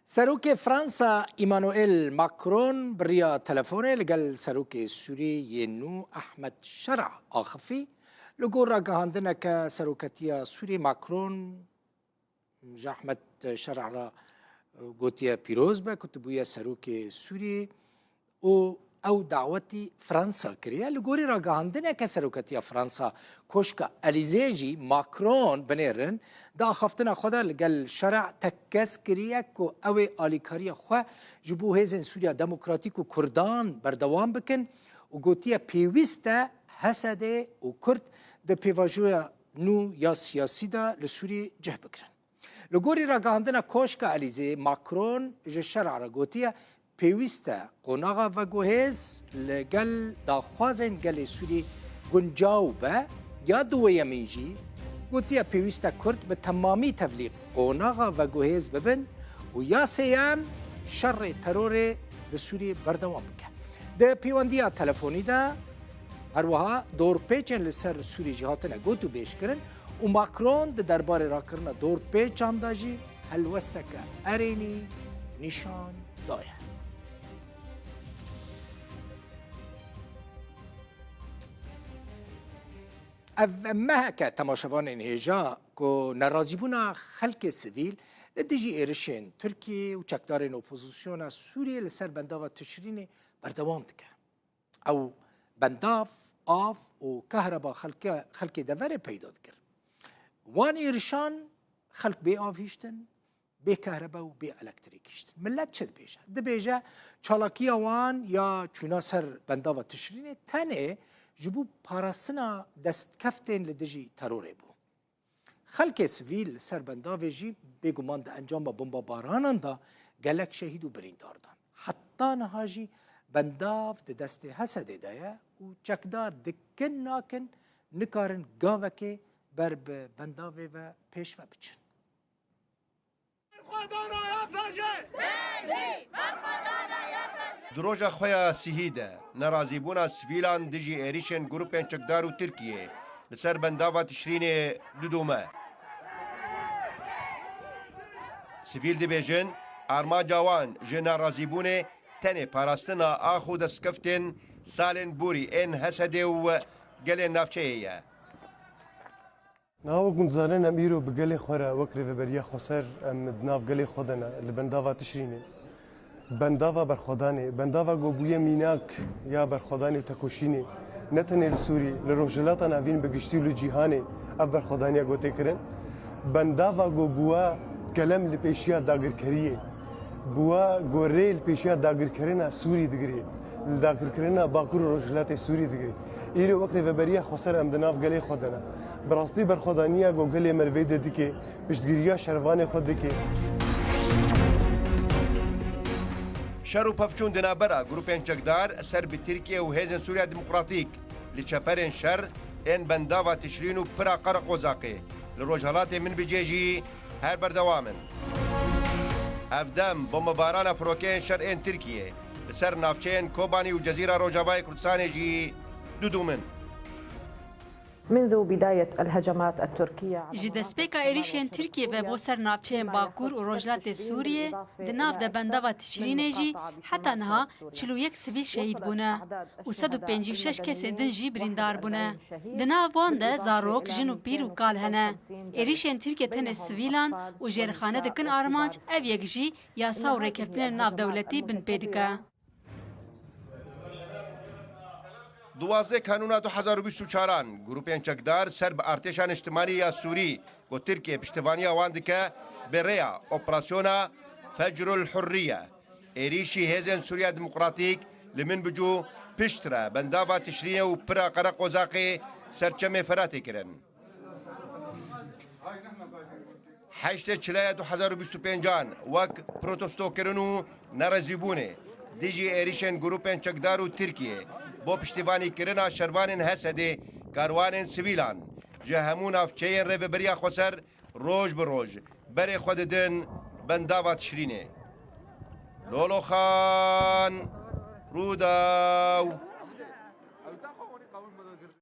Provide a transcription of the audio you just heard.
سروک فرانسا ایمانوئل ماکرون بریا تلفونه لگل سروک سوری نو احمد شرع آخفی لگور را گهاندنه که سروکتیا سوری ماکرون احمد شرع را گوتیا پیروز به کتبویا سروک سوری او دعوتی فرانسا کریه لگوری را گهاندنه که سروکتیا فرانسا کوشکا الیزیجی ماکرون بنیرن دا خفتنا خدا لگل شرع تکس کریه که او آلیکاری خواه جبو هیزن سوریا دموکراتیک و کردان بردوام بکن و گوتیا پیوسته حسده و کرد ده پیواجوی نو یا سیاسی دا لسوری جه بکرن لگوری را گهاندنه کوشکا الیزی ماکرون جشرع را گوتیا پیوسته قناغا و گوهز لگل داخوازن گل سوری گنجاو به یا دویمین جی گوتیا پیوسته کرد به تمامی تبلیغ قناغا و گوهز ببن و یا سیام شر ترور لسوری بردوام بکن ده پیواندیا تلفونی ده هروها دور پیچن لسر سوری جهاتنا گوتو بیش کرن و ماکرون ده دربار را کرنا دور پیچان داجی هلوسته که ارینی نشان دایه اما که تماشاوان انهجا که نرازی بونا خلق سویل لدیجی ایرشین ترکیه و چکدارین اپوزیسیون سوریه لسر بنداو تشرین بردوام دکه او بنداف آف و کهربا خلق دوره پیدا دکر وان ایرشان خلق بی آف هیشتن بی کهربا و بی الکتریک هیشتن ملت چه بیجه؟ ده بیجه چالاکی وان یا چونا سر بنداو تشرین تنه جبو پاراستنا دست کفتین لدجی تروره بو خلق سویل سربنداوی جی بگمان ده انجام بمبا بارانان دا گلک شهید و بریندار دان حتی نهاجی بنداو ده دست حسده دایه و چکدار دکن ناکن نکارن گاوکه بر بنداوی و پیش و بچن دروژا خویا سیهیده نرازیبونا سویلان دجی ایریشن گروپین چکدار و ترکیه لسر بنداوا تشرین دودومه سویل دی بیجن ارما جوان جه نرازیبونه تنه پاراستنا آخو دستکفتن سالن بوری این حسده و گل نافچه ایه ناو گونزانه نمیرو بگلی خوره وکری و بریا خسر ناف گلی خودنا لبنداوا تشرینه بنداوا برخودانی بنداوا گوبوی میناک یا برخودانی تکوشینی نتنی لسوری لروجلاتا نوین بگشتی لجیهانی اف برخودانی گوته کرن بنداوا گوبوا کلم لپیشیا داگرکریه بوا گوره لپیشیا داگرکرنا سوری دگری داگرکرنا باکور روجلات سوری دگری ایرو وقتی و بریا خسر امدناف گلی خودنا براستی برخودانیا گو گلی مرویده دیگه پشتگیریا شروان خود دیگه شر پفچون دنابرا گروپین چکدار سر به ترکیه و هیزن سوریا دموکراتیک لچپرین شر این بنداوا تشرین و پرا قرق وزاقی لروجهالات من بجیجی هر بردوامن افدم بمباران فروکین شر این ترکیه لسر نافچین کوبانی و جزیره روجاوای کردستان جی دودومن منذ بداية الهجمات التركية جدسبيكا إيريشين تركيا ببوسر نافچين باكور وروجلات سوريا دناف دا بنداوا تشرينيجي حتى انها 41 سويل شهيد بونا و 156 كس دنجي بريندار بونا دناف وان دا زاروك جنو بير و قال هنا إيريشين تركيا تن سويلان و جيرخانه دكن آرمانج او يكجي ياسا و ريكفتن ناف دولتي بن بيدكا دوازده کانونا 2024 گروپین چکدار سر به ارتشان اجتماعی یا سوری و ترکیه پشتوانی آوان دکه به ریا اپراسیونا فجر الحریه ایریشی هیزن سوریا دموکراتیک لمن بجو پشتره بنداوا تشرینه و پرا قرق وزاقی سرچمه فراتی کرن 8 چلای 2025 وک پروتستو کرنو نرزیبونه دیجی ایریشن گروپین چکدار و ترکیه با پشتیبانی کرنا شروان حسده کاروان سویلان جهمون افچین رو بریا خسر روز به روز بر خود دن بنداوا تشرینه لولو خان روداو